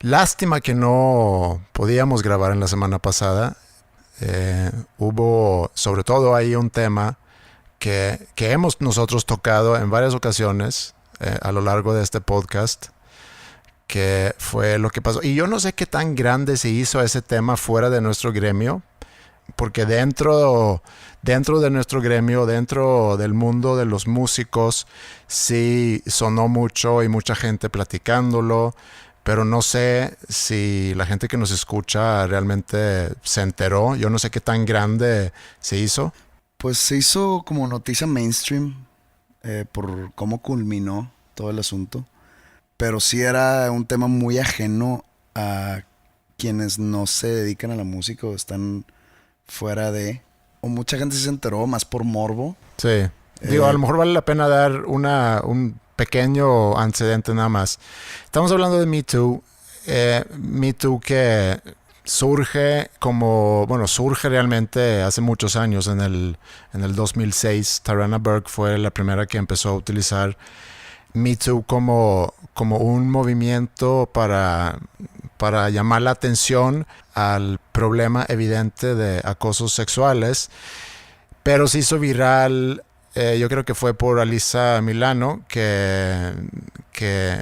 Lástima que no podíamos grabar en la semana pasada. Hubo sobre todo ahí un tema que hemos nosotros tocado en varias ocasiones a lo largo de este podcast, que fue lo que pasó. Y yo no sé qué tan grande se hizo ese tema fuera de nuestro gremio, porque dentro de nuestro gremio, dentro del mundo de los músicos, sí sonó mucho y mucha gente platicándolo, pero no sé si la gente que nos escucha realmente se enteró. Yo no sé qué tan grande se hizo. Pues se hizo como noticia mainstream por cómo culminó todo el asunto. Pero sí era un tema muy ajeno a quienes no se dedican a la música o están fuera de... O mucha gente sí se enteró más por morbo. Sí. Digo, a Eh, lo mejor vale la pena dar un pequeño antecedente nada más. Estamos hablando de Me Too. Me Too que surge realmente hace muchos años, en el 2006. Tarana Burke fue la primera que empezó a utilizar Me Too como un movimiento para llamar la atención al problema evidente de acosos sexuales, pero se hizo viral. Yo creo que fue por Alisa Milano, que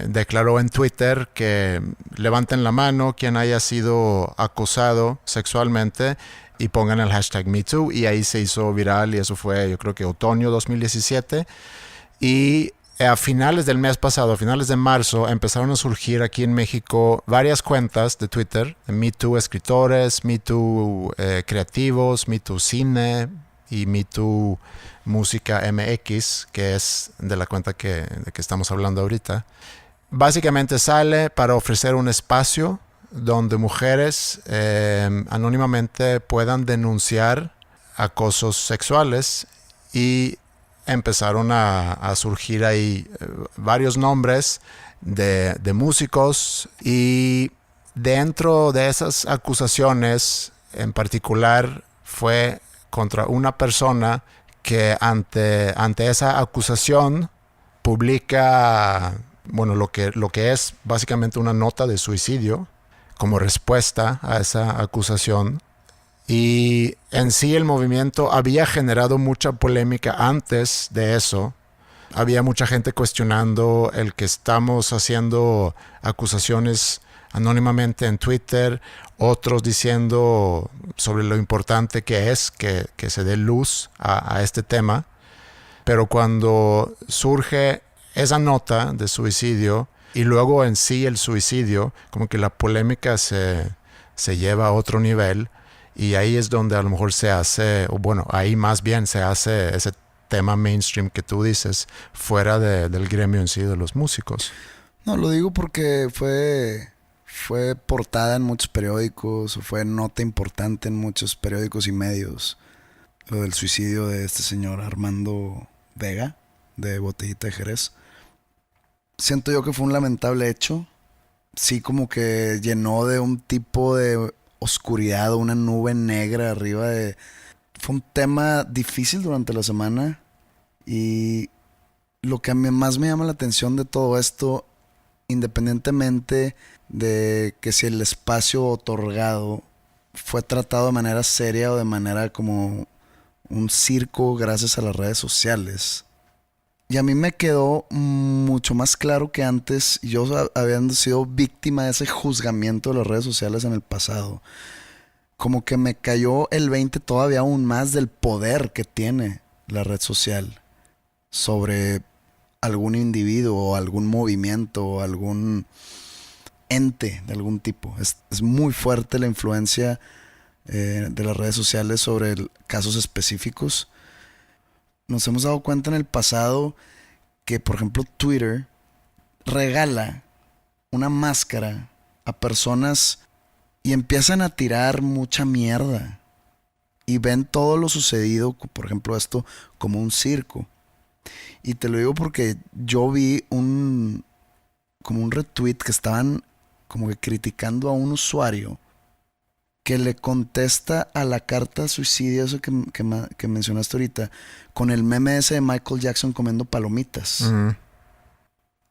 declaró en Twitter que levanten la mano quien haya sido acosado sexualmente y pongan el hashtag MeToo, y ahí se hizo viral, y eso fue, yo creo que otoño 2017. Y a finales del mes pasado, a finales de marzo, empezaron a surgir aquí en México varias cuentas de Twitter, MeToo escritores, MeToo creativos, MeToo cine y MeToo música MX, que es de la cuenta de que estamos hablando ahorita. Básicamente sale para ofrecer un espacio donde mujeres anónimamente puedan denunciar acosos sexuales, y empezaron a surgir ahí varios nombres de músicos, y dentro de esas acusaciones en particular fue contra una persona que ante esa acusación publica, bueno, lo que es básicamente una nota de suicidio como respuesta a esa acusación. Y en sí el movimiento había generado mucha polémica antes de eso. Había mucha gente cuestionando el que estamos haciendo acusaciones anónimamente en Twitter, otros diciendo sobre lo importante que es que se dé luz a este tema. Pero cuando surge esa nota de suicidio y luego en sí el suicidio, como que la polémica se lleva a otro nivel, y ahí es donde a lo mejor se hace, o bueno, ahí más bien se hace ese tema mainstream que tú dices, fuera del gremio en sí de los músicos. no, lo digo porque fue portada en muchos periódicos o fue nota importante en muchos periódicos y medios. Lo del suicidio de este señor Armando Vega, de Botellita de Jerez. Siento yo que fue un lamentable hecho. Sí, como que llenó de un tipo de oscuridad, una nube negra arriba de... Fue un tema difícil durante la semana y lo que a mí más me llama la atención de todo esto, independientemente de que si el espacio otorgado fue tratado de manera seria o de manera como un circo gracias a las redes sociales. Y a mí me quedó mucho más claro que antes yo habiendo sido víctima de ese juzgamiento de las redes sociales en el pasado. Como que me cayó el 20 todavía aún más del poder que tiene la red social sobre algún individuo o algún movimiento o algún ente de algún tipo. Es muy fuerte la influencia de las redes sociales sobre casos específicos. Nos hemos dado cuenta en el pasado que, por ejemplo, Twitter regala una máscara a personas y empiezan a tirar mucha mierda y ven todo lo sucedido, por ejemplo, esto como un circo. Y te lo digo porque yo vi como un retweet que estaban como que criticando a un usuario que le contesta a la carta suicidio, eso que mencionaste ahorita, con el meme ese de Michael Jackson comiendo palomitas. Mm.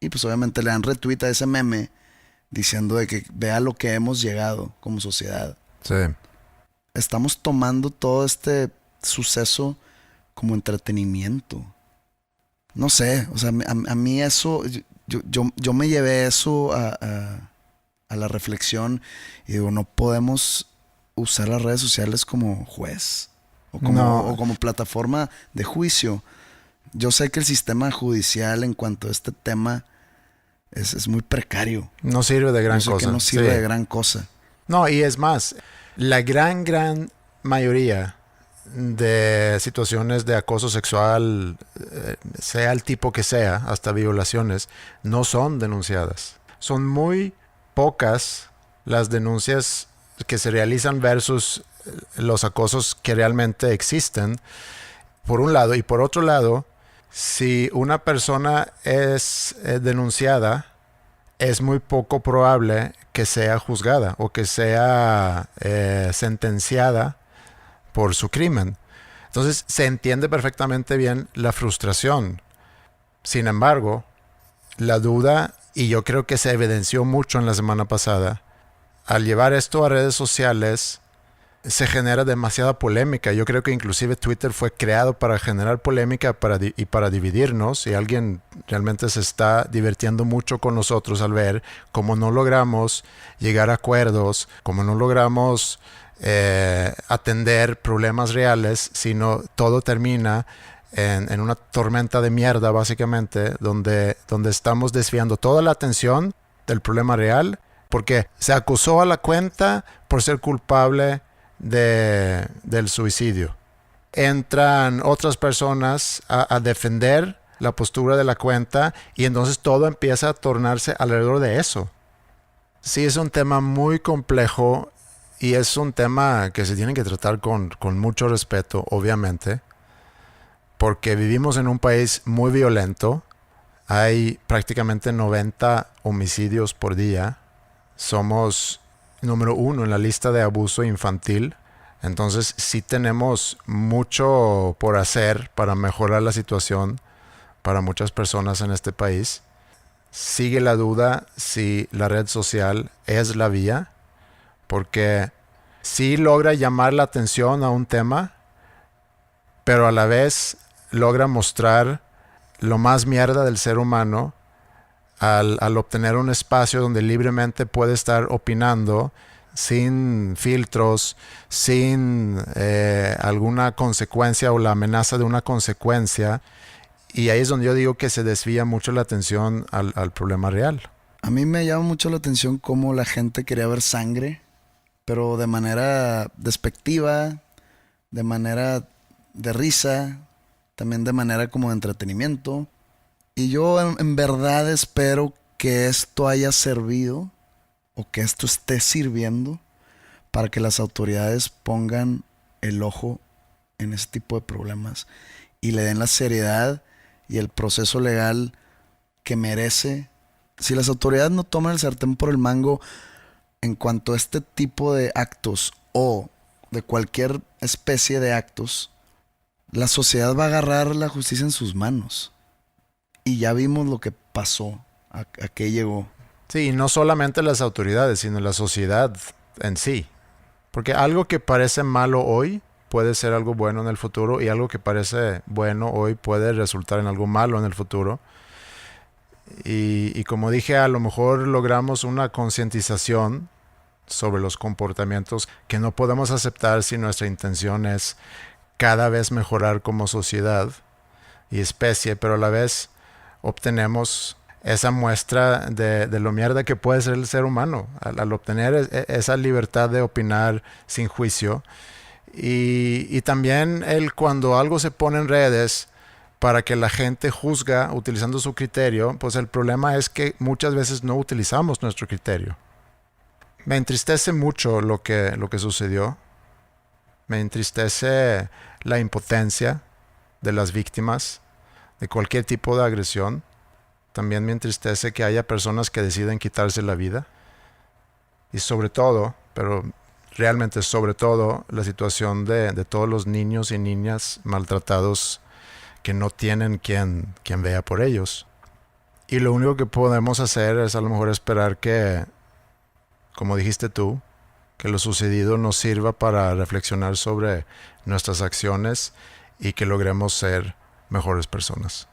Y pues obviamente le dan retweet a ese meme diciendo de que vea lo que hemos llegado como sociedad. Sí. Estamos tomando todo este suceso como entretenimiento. No sé, o sea, a mí eso, yo me llevé eso a la reflexión y digo, no podemos usar las redes sociales como juez o como plataforma de juicio. Yo sé que el sistema judicial en cuanto a este tema es muy precario. No sirve de gran cosa. Que no sirve de gran cosa. No, y es más, la gran mayoría de situaciones de acoso sexual, sea el tipo que sea, hasta violaciones, no son denunciadas. Son muy pocas las denuncias que se realizan versus los acosos que realmente existen, por un lado. Y por otro lado, si una persona es denunciada, es muy poco probable que sea juzgada o que sea sentenciada por su crimen. Entonces se entiende perfectamente bien la frustración. Sin embargo, la duda, y yo creo que se evidenció mucho en la semana pasada, al llevar esto a redes sociales, se genera demasiada polémica. Yo creo que inclusive Twitter fue creado para generar polémica y para dividirnos, y alguien realmente se está divirtiendo mucho con nosotros al ver cómo no logramos llegar a acuerdos, cómo no logramos atender problemas reales, sino todo termina en una tormenta de mierda, básicamente, donde estamos desviando toda la atención del problema real, porque se acusó a la cuenta por ser culpable del suicidio. Entran otras personas a defender la postura de la cuenta y entonces todo empieza a tornarse alrededor de eso. Sí, es un tema muy complejo y es un tema que se tiene que tratar con mucho respeto, obviamente, porque vivimos en un país muy violento. Hay prácticamente 90 homicidios por día. Somos número 1 en la lista de abuso infantil. Entonces sí tenemos mucho por hacer para mejorar la situación para muchas personas en este país. Sigue la duda si la red social es la vía, porque sí logra llamar la atención a un tema, pero a la vez logra mostrar lo más mierda del ser humano al obtener un espacio donde libremente puede estar opinando sin filtros, sin alguna consecuencia o la amenaza de una consecuencia. Y ahí es donde yo digo que se desvía mucho la atención al problema real. A mí me llama mucho la atención cómo la gente quería ver sangre, pero de manera despectiva, de manera de risa, también de manera como de entretenimiento. Y yo en verdad espero que esto haya servido o que esto esté sirviendo para que las autoridades pongan el ojo en ese tipo de problemas y le den la seriedad y el proceso legal que merece. Si las autoridades no toman el sartén por el mango en cuanto a este tipo de actos o de cualquier especie de actos, la sociedad va a agarrar la justicia en sus manos. Y ya vimos lo que pasó, a qué llegó. Sí, y no solamente las autoridades, sino la sociedad en sí. Porque algo que parece malo hoy puede ser algo bueno en el futuro, y algo que parece bueno hoy puede resultar en algo malo en el futuro. Y como dije, a lo mejor logramos una concientización sobre los comportamientos que no podemos aceptar si nuestra intención es cada vez mejorar como sociedad y especie, pero a la vez obtenemos esa muestra de lo mierda que puede ser el ser humano al obtener esa libertad de opinar sin juicio. Y también cuando algo se pone en redes para que la gente juzga utilizando su criterio, pues el problema es que muchas veces no utilizamos nuestro criterio. Me entristece mucho lo que sucedió. Me entristece la impotencia de las víctimas de cualquier tipo de agresión. También me entristece que haya personas que deciden quitarse la vida. Y sobre todo, pero realmente sobre todo, la situación de todos los niños y niñas maltratados que no tienen quien vea por ellos. Y lo único que podemos hacer es a lo mejor esperar que como dijiste tú, que lo sucedido nos sirva para reflexionar sobre nuestras acciones y que logremos ser mejores personas.